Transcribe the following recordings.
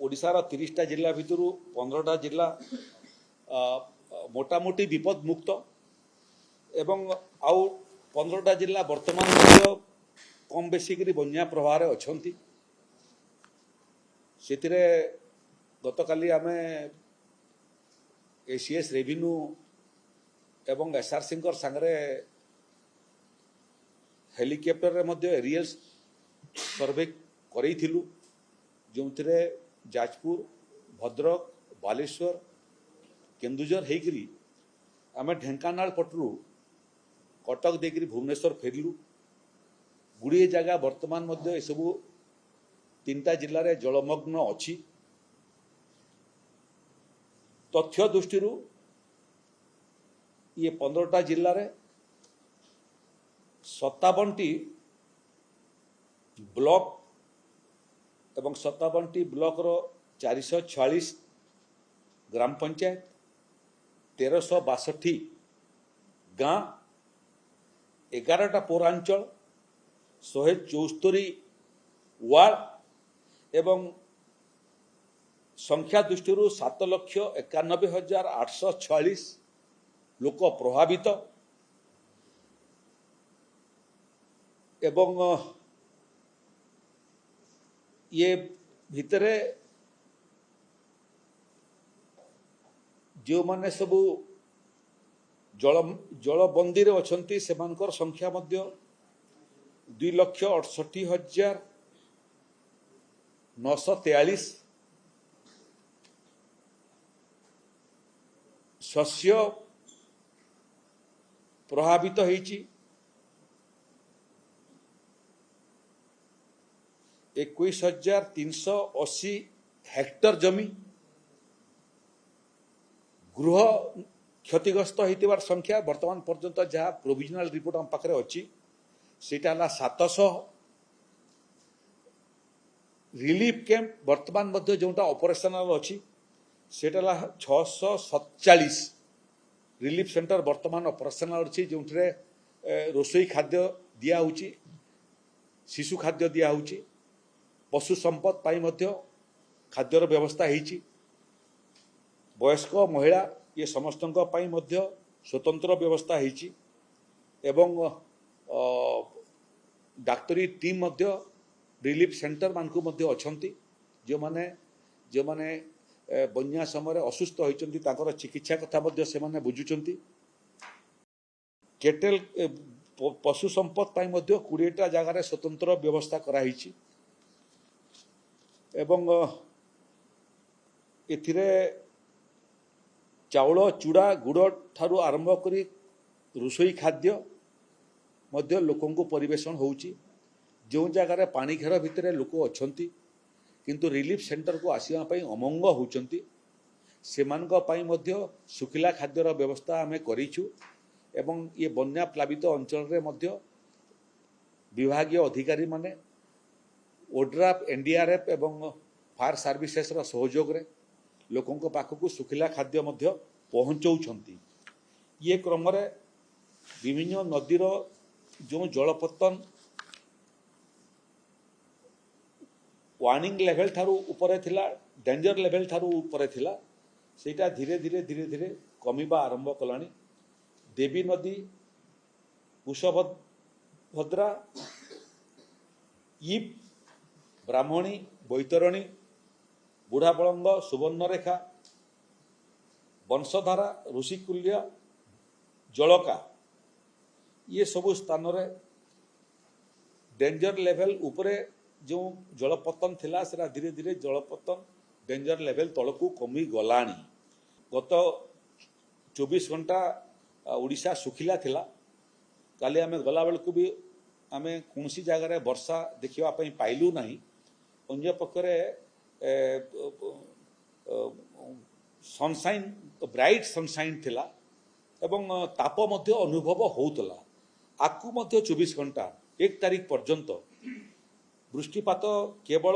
ओडिशार 30टा जिला भितर 15टा जिला मोटामोटी विपद मुक्त एवं आउ 15टा जिला वर्तमान कम बेसी करी बन्या प्रभाव अछंती सेतिरे गतकाली आमे एसीएस रेवेन्यू एवं एसआरसी सांगरे हेलिकॉप्टर रे मध्य एरियल सर्वे करैथिलु जोंथिरे जाजपुर भद्रक बालेश्वर केन्दुझर हेकरी आमे ढेंकानाल पटरू कटक देकरी भुवनेश्वर फेरलु गुड़िए जगह वर्तमान मध्य ए सबु 3टा जिल्ला रे जलमग्न अछि। तथ्य दृष्टि ये 15टा जिल्ला रे 57टी ब्लॉक एवं 57टी ब्लॉक रो 446 ग्राम पंचायत 1362 गाँ 11टा पौरांचल 174 वार्ड एवं संख्या दृष्टि 7,91,846 लोक प्रभावित एवं ये भितरे जो माने सबू जलबंदी रे अछंती सेमानकर संख्या मध्य 2,68,943 शस्य प्रभावित होईची 21,380 हेक्टर जमी गृह क्षतिग्रस्त होइतिबार संख्या वर्तमान पर्यंत जहाँ प्रोविजनल रिपोर्ट हम पाखरे अच्छी सेटा 700 रिलीफ कैंप वर्तमान मध्य जोटा ऑपरेशनल अच्छी सेटा 647 रिलीफ सेंटर वर्तमान ऑपरेशनल अच्छी जो रोसई खाद्य दिया होची शिशु खाद्य दिया होची पशु संपद पाई मध्य खाद्यर व्यवस्था होईची वयस्क महिला ये समस्त मध्य स्वतंत्र व्यवस्था होईची एवं डाक्तरी टीम मध्य रिलीफ सेंटर मानकु मध्य अछंती जो माने बन्या समय असुस्थ होइचंती ताकर चिकित्सा कथा मध्य से माने बुझुचंती केटेल पशु संपद पाई मध्य 20टा जगार स्वतंत्र व्यवस्था कराइची एवं एथिरे चाउल चूड़ा गुड़ ठारू आरंभ करी रोसई खाद्य मध्य लोकों को परिवेशन होउची जो जगार पानी घेर भितर लोक अछंती किंतु रिलीफ सेंटर को आसीबा पई अमंग होउचंती सेमानक पई मध्य सुखिला खाद्यर व्यवस्था आमे करिछु एवं ये बन्या प्लावित अंचल रे मध्य विभागीय अधिकारी माने ओड्राफ एनडीआरएफ एवं फायर सर्विसेस रो सहयोग रे लोकों पाखक सुखिला खाद्य मध्य पहुंचाउछंती ये क्रम रे विभिन्न नदीर जो जलपतन वार्निंग लेवल थारू ऊपर थिला डेंजर लेवल थारू ऊपर थिला सेटा धीरे धीरे धीरे धीरे कमिबा आरंभ कलानी देवी नदी कुशभद्रा इब ब्राह्मणी बैतरणी बुढ़ापलंग सुवर्णरेखा वंशधारा ऋषिकुल्य जलका ये सबु स्थान रे डेंजर लेवल उपरे जो जलपतन थिला सेरा धीरे धीरे जलपतन डेंजर लेवल तलकू कमी गलानी गत 24 घंटा ओडिशा सुखिला थिला काली आमे गला बेलकू भी आमे कोनसी जगह रे वर्षा देखिबा पई पाइलु नाही अन्य पक्षरे सनसाइन ब्राइट सनसाइन थिला एवं ताप मध्य अनुभव होउतला आकु मध्य 24 घंटा 1 तारीख पर्यंत वृष्टिपात केवल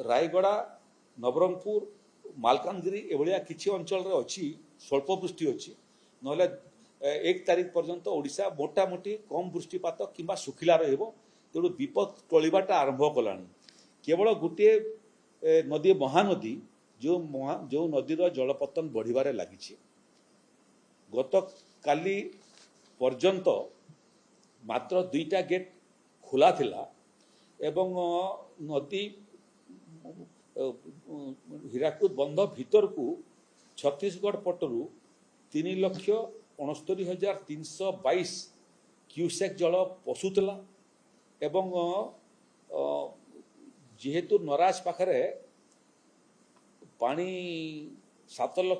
रायगड़ा नवरंगपुर मालकानगिरी एभलिया किछि अंचल रे अछि स्वल्प वृष्टि अछि नले 1 तारीख पर्यंत ओडिशा मोटामोटी कम वृष्टिपात किंबा सुखिला रहइबो तेणु विपद टलिबाटा आरंभ कलानी केवल गोटे नदी महानदी जो नदीर जलपतन बढ़िबारे लागिछि गत काली पर्यंत मात्र 2टा गेट खोला थिला एवं नदी हीराकुद बंध भीतर को छत्तीसगढ़ पटरु 3,69,322 क्यूसेक जल पशुला एवं जेहेतु नराज पाखरे पानी 7 लाख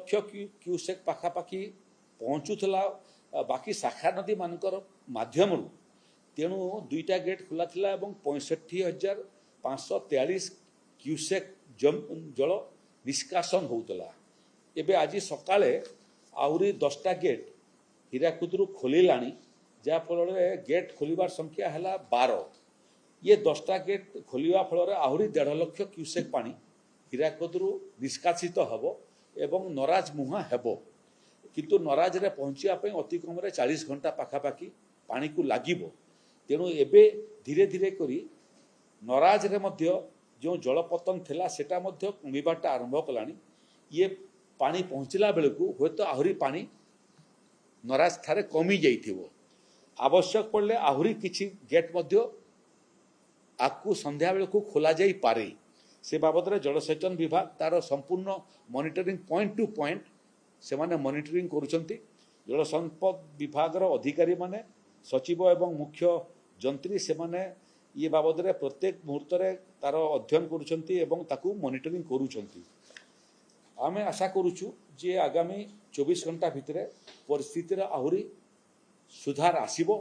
क्यूसेक पाखापाखि पहुँचुला बाकी शाखा नदी मानकर माध्यम तेणु 2टा गेट खुला थिला एवं 65,543 क्यूसेक जल निष्कासन होउतला एबे आज सकाळे आउरी 10टा गेट हीराकुदरू खोलिलानी जा फल गेट खोलिबार संख्या है 12 ये 10टा गेट खोलिबा फल आहुरी 1.5 लाख क्यूसेक पानी हीराकुदरू निष्कासित हब एवं नराज मुहां हेबो किंतु नराज रे पहुँचा अति कम 40 घंटा पाखापाखि पानी को लागिबो तेणु एबे धीरे धीरे करी नराज रे मध्य जो जलपतन थिला सेटा मध्य कमिबाटा आरंभ कलानी ये पानी पहुँचला बेलू हूँ तो आहुरी पानी नराज थारे कमी जाइथिबो आवश्यक पड़ले आहुरी किछि गेट मध्य आकु संध्या बेलू खोला जाई पारे से बाबद जलसेचन विभाग तार संपूर्ण मॉनिटरिंग पॉइंट टू पॉइंट से माने मॉनिटरिंग करुचंती जल संपद विभाग अधिकारी माने सचिव एवं मुख्य जंत्री से माने ये बाबद प्रत्येक मुहूर्त तार अध्ययन करुचंती एवं ताकू मॉनिटरिंग करुचंती आमे आशा करुचु जे आगामी 24 घंटा भितर परिस्थितिर आहुरी सुधार आसीबो।